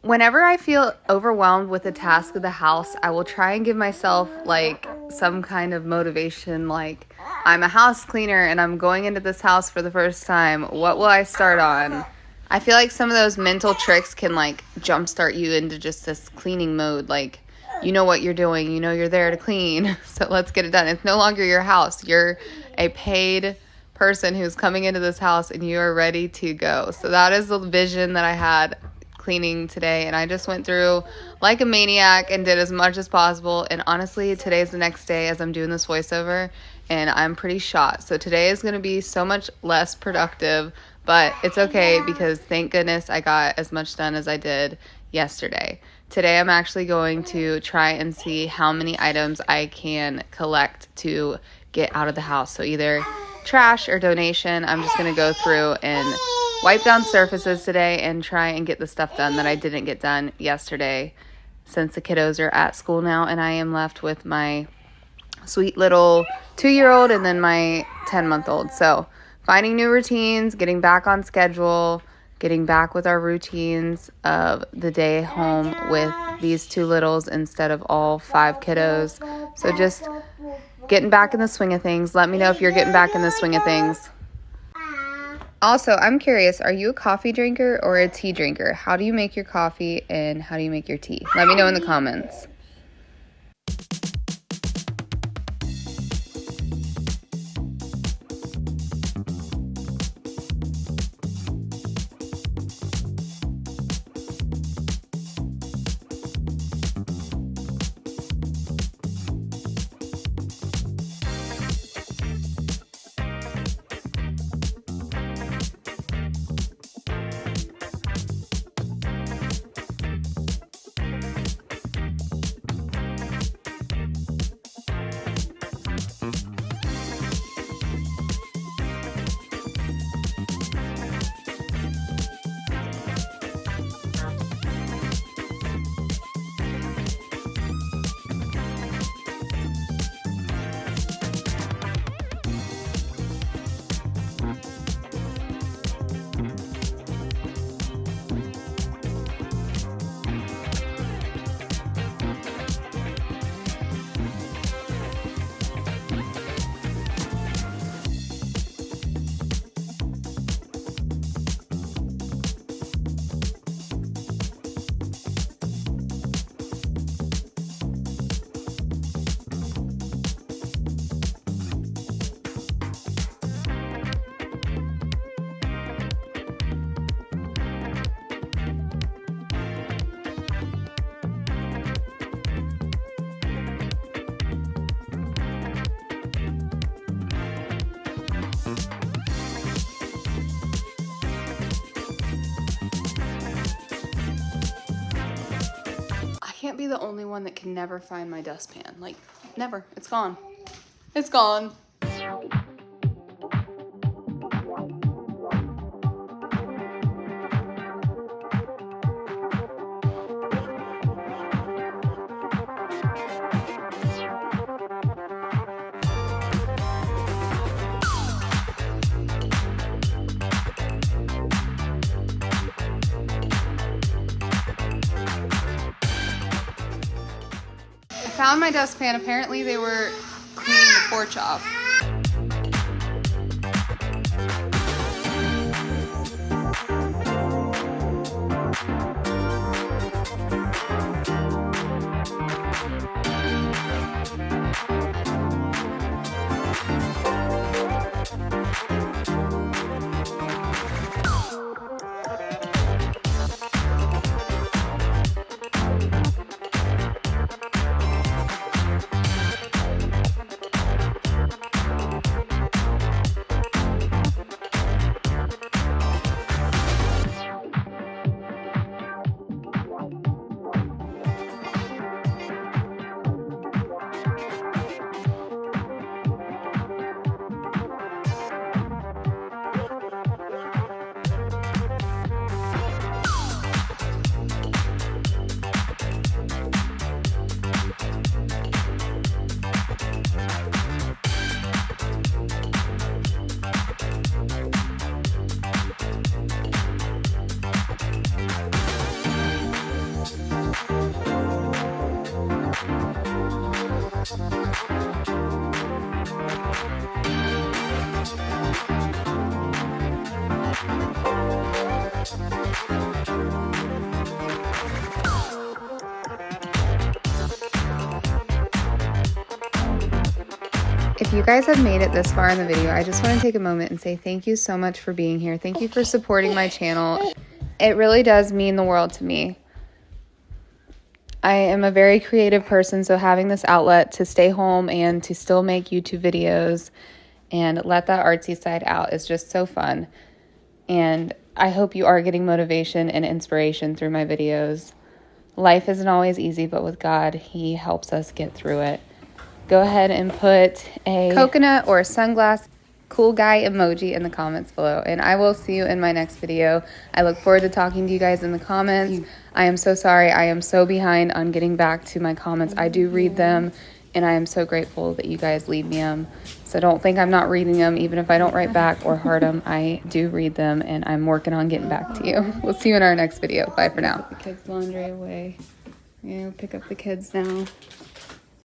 Whenever I feel overwhelmed with a task of the house, I will try and give myself like some kind of motivation, like I'm a house cleaner and I'm going into this house for the first time. What will I start on? I feel like some of those mental tricks can like jumpstart you into just this cleaning mode. Like, you know what you're doing. You know you're there to clean. So let's get it done. It's no longer your house. You're a paid person who's coming into this house and you are ready to go. So that is the vision that I had cleaning today, and I just went through like a maniac and did as much as possible. And honestly, today's the next day as I'm doing this voiceover and I'm pretty shot. So today is going to be so much less productive, but it's okay because thank goodness I got as much done as I did yesterday. Today I'm actually going to try and see how many items I can collect to get out of the house. So either trash or donation. I'm just going to go through and wipe down surfaces today and try and get the stuff done that I didn't get done yesterday, since the kiddos are at school now and I am left with my sweet little 2-year-old and then my 10-month-old. So finding new routines, getting back on schedule, getting back with our routines of the day home with these 2 littles instead of all 5 kiddos. So just getting back in the swing of things. Let me know if you're getting back in the swing of things. Also, I'm curious, are you a coffee drinker or a tea drinker? How do you make your coffee and how do you make your tea? Let me know in the comments. I can't be the only one that can never find my dustpan. Like, never. It's gone. It's gone. Found my dustpan. Apparently they were cleaning the porch off. you guys have made it this far in the video, I just want to take a moment and say thank you so much for being here. Thank you for supporting my channel. It really does mean the world to me. I am a very creative person, so having this outlet to stay home and to still make YouTube videos and let that artsy side out is just so fun. And I hope you are getting motivation and inspiration through my videos. Life isn't always easy, but with God, He helps us get through it. Go ahead and put a coconut or a sunglass cool guy emoji in the comments below, and I will see you in my next video. I look forward to talking to you guys in the comments. I am so sorry. I am so behind on getting back to my comments. I do read them, and I am so grateful that you guys leave me them. So don't think I'm not reading them, even if I don't write back or heart them. I do read them, and I'm working on getting back to you. We'll see you in our next video. Bye for now. Put the kids' laundry away. Pick up the kids now.